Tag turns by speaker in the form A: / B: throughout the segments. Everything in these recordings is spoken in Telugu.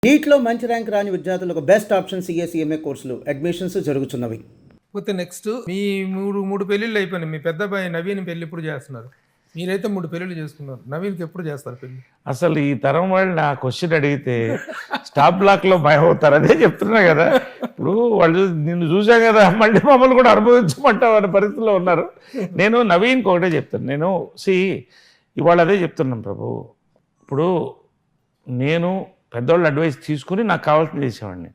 A: నీట్లో మంచి ర్యాంక్ రాని విద్యార్థులకు బెస్ట్ ఆప్షన్ సిఎస్ఈఎంఏ కోర్సులు అడ్మిషన్స్ జరుగుతున్నవి.
B: పోతే నెక్స్ట్ మీ మూడు పెళ్ళిళ్ళు అయిపోయినాయి. మీ పెద్ద అబ్బాయి నవీన్ పెళ్ళి ఇప్పుడు చేస్తున్నారు. మీరైతే 3 పెళ్ళిళ్ళు చేసుకున్నారు. నవీన్కి ఎప్పుడు చేస్తారు పెళ్ళి?
C: అసలు ఈ తరం వాళ్ళు నా క్వశ్చన్ అడిగితే స్టాప్ బ్లాక్లో భయం అవుతారు. అదే చెప్తున్నా కదా, ఇప్పుడు వాళ్ళు నిన్ను చూసా కదా, మళ్ళీ మమ్మల్ని కూడా అనుభవించమంటావు అనే పరిస్థితిలో ఉన్నారు. నేను నవీన్కి ఒకటే చెప్తాను. నేను ఇవాళ అదే చెప్తున్నాను ప్రభు. ఇప్పుడు నేను పెద్దవాళ్ళు అడ్వైస్ తీసుకుని నాకు కావాల్సింది చేసేవాడిని.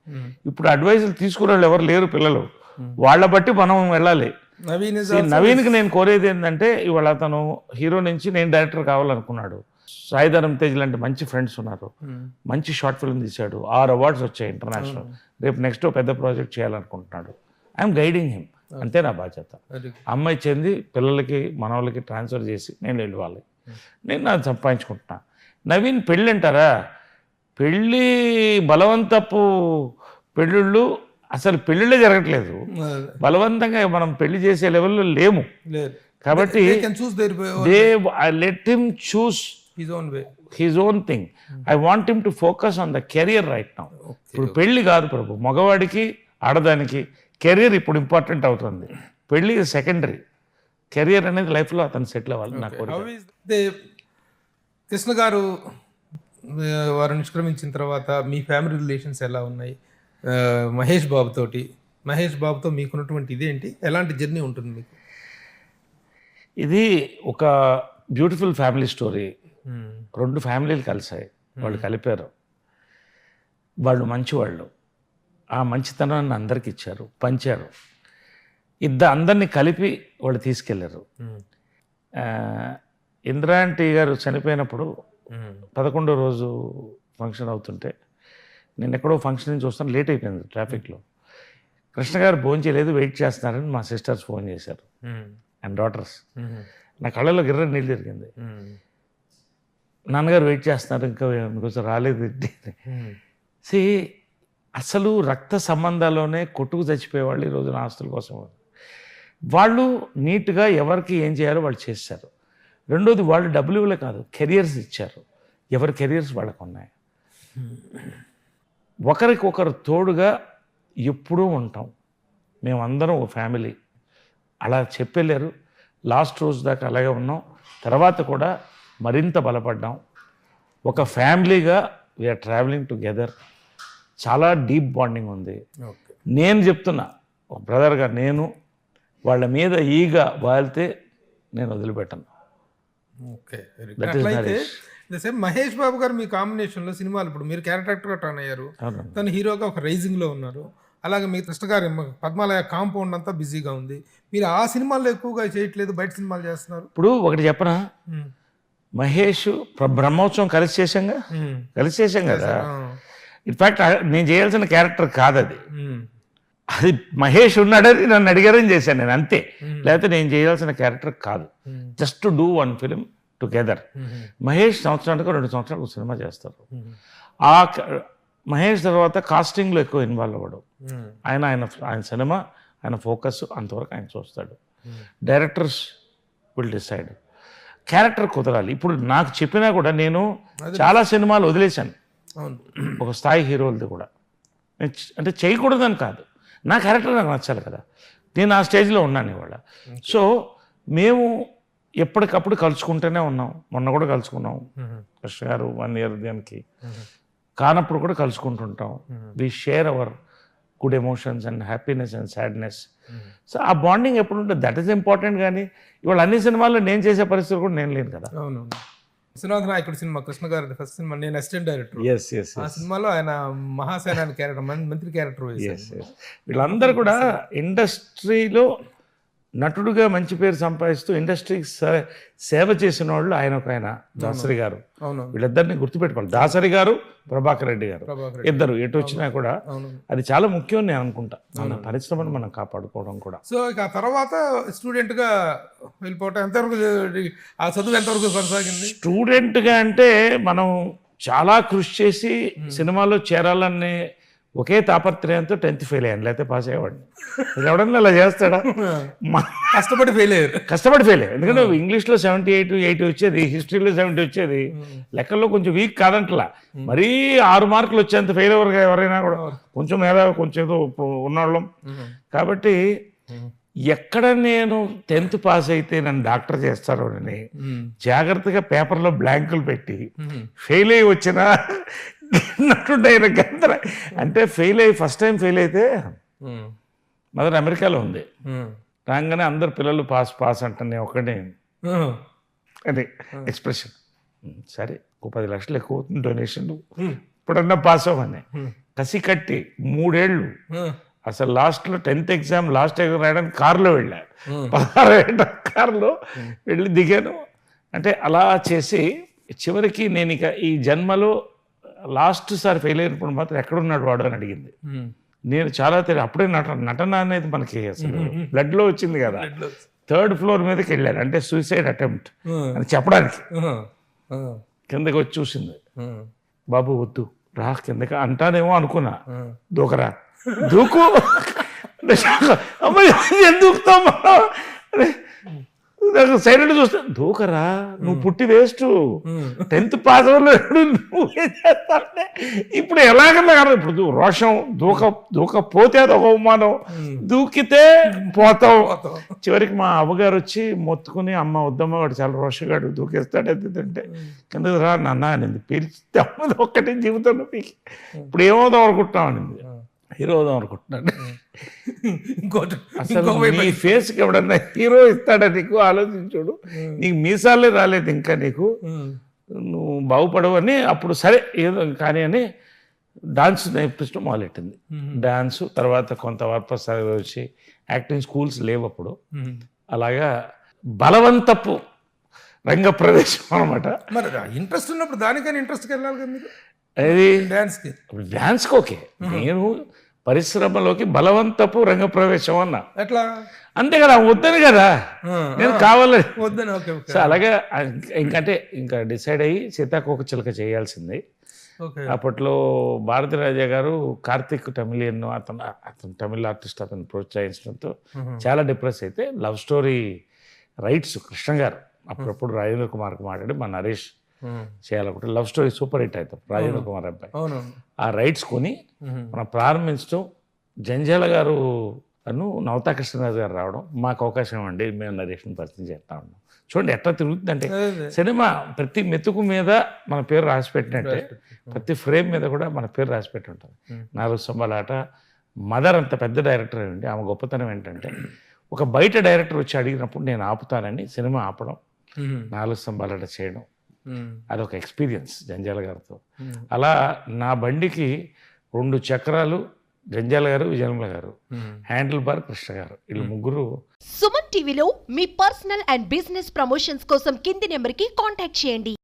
C: ఇప్పుడు అడ్వైజులు తీసుకునే వాళ్ళు ఎవరు లేరు పిల్లలు. వాళ్ళ బట్టి మనం వెళ్ళాలి. నవీన్కి నేను కోరేది ఏంటంటే, ఇవాళ అతను హీరో నుంచి నేను డైరెక్టర్ కావాలనుకున్నాడు. సాయిధరం తేజ్ లాంటి మంచి ఫ్రెండ్స్ ఉన్నారు. మంచి షార్ట్ ఫిల్మ్ తీశాడు, 6 అవార్డ్స్ వచ్చాయి ఇంటర్నేషనల్. రేపు నెక్స్ట్ పెద్ద ప్రాజెక్ట్ చేయాలనుకుంటున్నాడు. ఐఎమ్ గైడింగ్ హిమ్, అంతే నా బాధ్యత. అమ్మాయి చెంది పిల్లలకి మనవాళ్ళకి ట్రాన్స్ఫర్ చేసి నేను వెళ్ళాలి. నేను నాకు సంపాదించుకుంటున్నా. నవీన్ పెళ్ళి అంటారా? పెళ్ళి బలవంతపు పెళ్ళిళ్ళు అసలు పెళ్ళిళ్ళే జరగట్లేదు. బలవంతంగా మనం పెళ్లి చేసే లెవెల్లో లేము. కాబట్టి let him choose his own thing. I want him to focus on the career right now. ఇప్పుడు పెళ్లి కాదు ప్రభు, మగవాడికి ఆడదానికి కెరియర్ ఇప్పుడు ఇంపార్టెంట్ అవుతుంది. పెళ్లి సెకండరీ, కెరియర్ అనేది లైఫ్లో అతను సెటిల్ అవ్వాలి. నాకు
B: కృష్ణ గారు వారు నిష్క్రమించిన తర్వాత మీ ఫ్యామిలీ రిలేషన్స్ ఎలా ఉన్నాయి? మహేష్ బాబుతో మీకున్నటువంటి ఇదేంటి, ఎలాంటి జర్నీ ఉంటుంది మీకు?
C: ఇది ఒక బ్యూటిఫుల్ ఫ్యామిలీ స్టోరీ. 2 ఫ్యామిలీలు కలిసాయి, వాళ్ళు కలిపారు. వాళ్ళు మంచివాళ్ళు. ఆ మంచితనాన్ని అందరికి ఇచ్చారు, పంచారు. అందరినీ కలిపి వాళ్ళు తీసుకెళ్లారు. ఇంద్రాంటి గారు చనిపోయినప్పుడు 11వ రోజు ఫంక్షన్ అవుతుంటే నేను ఎక్కడో ఫంక్షన్ నుంచి వస్తాను, లేట్ అయిపోయింది ట్రాఫిక్లో. కృష్ణ గారు ఫోన్ చేయలేదు, వెయిట్ చేస్తున్నారని మా సిస్టర్స్ ఫోన్ చేశారు అండ్ డాటర్స్. నా కళ్ళలో గిర్ర నీళ్ళు తిరిగింది. నాన్నగారు వెయిట్ చేస్తున్నారు, ఇంకా మీకోసం రాలేదు. అసలు రక్త సంబంధాల్లోనే కొట్టుకు చచ్చిపోయేవాళ్ళు ఈ రోజున ఆస్తుల కోసం. వాళ్ళు నీట్గా ఎవరికి ఏం చేయాలో వాళ్ళు చేశారు. రెండోది, వాళ్ళు డబ్బులు ఇవ్వలే కాదు, కెరియర్స్ ఇచ్చారు. ఎవరి కెరియర్స్ వాళ్ళకు ఉన్నాయి. ఒకరికొకరు తోడుగా ఎప్పుడూ ఉంటాం. మేమందరం ఒక ఫ్యామిలీ అలా చెప్పలేరు. లాస్ట్ రోజు దాకా అలాగే ఉన్నాం. తర్వాత కూడా మరింత బలపడ్డాం. ఒక ఫ్యామిలీగా వీఆర్ ట్రావెలింగ్ టుగెదర్. చాలా డీప్ బాండింగ్ ఉంది. నేను చెప్తున్నా, ఒక బ్రదర్గా నేను వాళ్ళ మీద ఈగా వాళ్తే నేను వదిలిపెట్టను.
B: మహేష్ బాబు గారు మీ కాంబినేషన్లో సినిమాలు, ఇప్పుడు మీరు క్యారెక్టర్గా టర్న్ అయ్యారు, తను హీరోగా ఒక రైజింగ్లో ఉన్నారు. అలాగే మీ కృష్ణ గారి పద్మాలయ కాంపౌండ్ అంతా బిజీగా ఉంది. మీరు ఆ సినిమాల్లో ఎక్కువగా చేయట్లేదు, బయట సినిమాలు చేస్తున్నారు.
C: ఇప్పుడు ఒకటి చెప్పనా, మహేష్ బ్రహ్మోత్సవం కలిసి చేశాం కదా. ఇన్ఫ్యాక్ట్ నేను చేయాల్సిన క్యారెక్టర్ కాదు అది. అది మహేష్ ఉన్నాడని నన్ను అడిగారని చేశాను నేను, అంతే. లేకపోతే నేను చేయాల్సిన క్యారెక్టర్ కాదు. Just to do 1 film together. Mahesh సంవత్సరానికి 2 సంవత్సరాలకు సినిమా చేస్తారు. ఆ మహేష్ తర్వాత కాస్టింగ్లో ఎక్కువ ఇన్వాల్వ్ అవ్వడు. ఆయన సినిమా, ఆయన ఫోకస్ అంతవరకు ఆయన చూస్తాడు. Directors will decide. క్యారెక్టర్ కుదరాలి. ఇప్పుడు నాకు చెప్పినా కూడా నేను చాలా సినిమాలు వదిలేశాను, ఒక స్థాయి హీరోలది కూడా. అంటే చేయకూడదని కాదు, నా క్యారెక్టర్ నాకు నచ్చాలి కదా. నేను ఆ స్టేజ్లో ఉన్నాను ఇవాళ. సో మేము ఎప్పటికప్పుడు కలుసుకుంటూనే ఉన్నాం. మొన్న కూడా కలుసుకున్నాం. కృష్ణ గారు 1 year దానికి కానప్పుడు కూడా కలుసుకుంటుంటాం. We share our good emotions and happiness and sadness. So ఆ బాండింగ్ ఎప్పుడు ఉంటుంది, దట్ ఈస్ ఇంపార్టెంట్. కానీ ఇవాళ అన్ని సినిమాల్లో నేను చేసే పరిస్థితి కూడా నేను లేను కదా.
B: విశ్వనాథ నాయకుడు సినిమా, కృష్ణ గారి ఫస్ట్ సినిమా, నేను అసిస్టెంట్ డైరెక్టర్. ఆ సినిమాలో ఆయన మహాసేనాని క్యారెక్టర్, మంత్రి క్యారెక్టర్.
C: వీళ్ళందరూ కూడా ఇండస్ట్రీలో నటుడుగా మంచి పేరు సంపాదిస్తూ ఇండస్ట్రీకి సేవ చేసిన వాళ్ళు ఆయన దాసరి గారు. వీళ్ళిద్దరిని గుర్తుపెట్టుకోవాలి. దాసరి గారు, ప్రభాకర్ రెడ్డి గారు, ఇద్దరు ఎటు వచ్చినా కూడా అది చాలా ముఖ్యం నేను అనుకుంటా. మన పరిశ్రమను మనం కాపాడుకోవడం కూడా.
B: సో ఇక ఆ తర్వాత స్టూడెంట్గా వెళ్ళిపోవటం ఎంతవరకు, ఆ చదువు ఎంతవరకు కొనసాగింది?
C: స్టూడెంట్గా అంటే మనం చాలా కృషి చేసి సినిమాలో చేరాలనే ఒకే తాపత్రయంతో 10th ఫెయిల్ అయ్యాను, లేకపోతే పాస్ అయ్యేవాడిని. ఇది ఎవడన్నా అలా చేస్తాడా?
B: కష్టపడి ఫెయిల్ అయ్యారు.
C: కష్టపడి ఫెయిల్ అయ్యాను. ఎందుకంటే ఇంగ్లీష్లో 78, 80 వచ్చేది, హిస్టరీలో 70 వచ్చేది, లెక్కల్లో కొంచెం వీక్ కాదంటలా. మరీ 6 మార్కులు వచ్చేంత ఫెయిల్ అవ్వరు ఎవరైనా కూడా, కొంచెం మేధావి కొంచెం ఏదో ఉన్నవాళ్ళం. కాబట్టి ఎక్కడ నేను 10th పాస్ అయితే నన్ను డాక్టర్ చేస్తారో అని జాగ్రత్తగా పేపర్లో బ్లాంకులు పెట్టి ఫెయిల్ అయ్యి వచ్చినా నటుండే గందర. అంటే ఫెయిల్ అయ్యి ఫస్ట్ టైం ఫెయిల్ అయితే మదర్ అమెరికాలో ఉంది, రాగానే అందరు పిల్లలు పాస్ పాస్ అంటాను, నేను ఒక్కడే అదే ఎక్స్ప్రెషన్. సరే, 10 లక్షలు ఎక్కువ అవుతుంది డొనేషన్లు, ఇప్పుడన్నా పాస్ అవ్వని కసి కట్టి 3 ఏళ్ళు అసలు లాస్ట్లో 10th ఎగ్జామ్ లాస్ట్ ఎగ్జామ్ రాయడానికి కారులో వెళ్ళాను, 16 ఏళ్ళ కారులో వెళ్ళి దిగాను. అంటే అలా చేసి చివరికి నేను ఇక ఈ జన్మలో లాస్ట్ సారి ఫెయిల్ అయినప్పుడు మాత్రం ఎక్కడున్నాడు వాడు అని అడిగింది. నేను చాలా అప్పుడే నటన అనేది మనకి అసలు బ్లడ్లో వచ్చింది కదా. 3rd ఫ్లోర్ మీదకి వెళ్ళాను, అంటే సూసైడ్ అటెంప్ట్ అని చెప్పడానికి. కిందకి వచ్చి చూసింది, బాబు వద్దు రా కిందకి అంటానేమో అనుకున్నా, దూకరా దూకు, అమ్మాయి దూకుతాం సైలెంట్ చూస్తా, దూకరా నువ్వు పుట్టి వేస్ట్, 10th పాస్ అవ్వలేదు నువ్వేం చేస్తావంటే ఇప్పుడు ఎలాగన్నా కదా. ఇప్పుడు రోషం దూకపోతే అది ఒక అవమానం, దూకితే పోతావు. చివరికి మా అవ్వగారు వచ్చి మొత్తుకుని, అమ్మ వద్దమ్మ వాడు చాలా రోషగాడు దూకేస్తాడు అంటే కిందకు రా నాన్న అనింది. పిలిస్తే అమ్మది ఒక్కటే జీవితంలో పీకి ఇప్పుడు ఏమవుదాం అనుకుంటున్నాం అనింది. హీరో అవుదాం అనుకుంటున్నాను. అసలు నీ ఫేస్కి ఎవడన్నా హీరో ఇస్తాడా నీకు? ఆలోచించుడు, నీకు మీసాలే రాలేదు ఇంకా, నీకు నువ్వు బాగుపడవు అని. అప్పుడు సరే ఏదో కానీ అని డాన్స్ నేర్పించడం మొదలెట్టింది. డాన్స్ తర్వాత కొంత వర్పసారి వచ్చి యాక్టింగ్ స్కూల్స్ లేవు అప్పుడు. అలాగా బలవంతపు రంగ ప్రవేశం అనమాట.
B: మరి ఇంట్రెస్ట్ ఉన్నప్పుడు దానికైనా ఇంట్రెస్ట్కి వెళ్ళాలి కదా మీరు.
C: అది
B: డాన్స్కి.
C: డాన్స్కి ఓకే, నేను పరిశ్రమలోకి బలవంతపు రంగ ప్రవేశం అన్నా.
B: ఎట్లా?
C: అంతే కదా, వద్దని కదా, నేను కావాలని
B: వద్దని. ఓకే.
C: సో అలాగే ఇంకా డిసైడ్ అయ్యి సీతాకోకచిలుక చేయాల్సింది. అప్పట్లో భారతి రాజా గారు కార్తిక్ టమిలియన్ అతను తమిళ ఆర్టిస్ట్, అతను ప్రోత్సహించడంతో చాలా డిప్రెస్ అయితే లవ్ స్టోరీ రైట్స్ కృష్ణ గారు అప్పుడప్పుడు రాజేంద్ర కుమార్కి మాట్లాడి మా నరేష్ చేయాలనుకుంటే లవ్ స్టోరీ సూపర్ హిట్ అవుతాం రాజేంద్ర కుమార్ అబ్బాయి. ఆ రైట్స్ కొని మనం ప్రారంభించడం, జంజాల గారు అను నవతా కృష్ణరాజు గారు రావడం, మాకు అవకాశం అండి, మేము నరేష్ని పరిచయం చేస్తా ఉన్నాం. చూడండి ఎట్లా తిరుగుతుందంటే సినిమా ప్రతి మెతుకు మీద మన పేరు రాసి పెట్టినట్టే ప్రతి ఫ్రేమ్ మీద కూడా మన పేరు రాసి పెట్టి ఉంటుంది. నాలుగు స్తంభాలాట మదర్ అంత పెద్ద డైరెక్టర్ అండి, ఆమె గొప్పతనం ఏంటంటే ఒక బయట డైరెక్టర్ వచ్చి అడిగినప్పుడు నేను ఆపుతానని సినిమా ఆపడం, నాలుగు స్తంభాలాట చేయడం, అదొక ఎక్స్పీరియన్స్ జంజాల గారితో. అలా నా బండికి 2 చక్రాలు జంజాల గారు, విజయనిర్మల గారు, హ్యాండిల్ బార్ కృష్ణ గారు, వీళ్ళు ముగ్గురు.
D: సుమన్ టీవీలో మీ పర్సనల్ అండ్ బిజినెస్ ప్రమోషన్స్ కోసం కింది నెంబర్కి కాంటాక్ట్ చేయండి.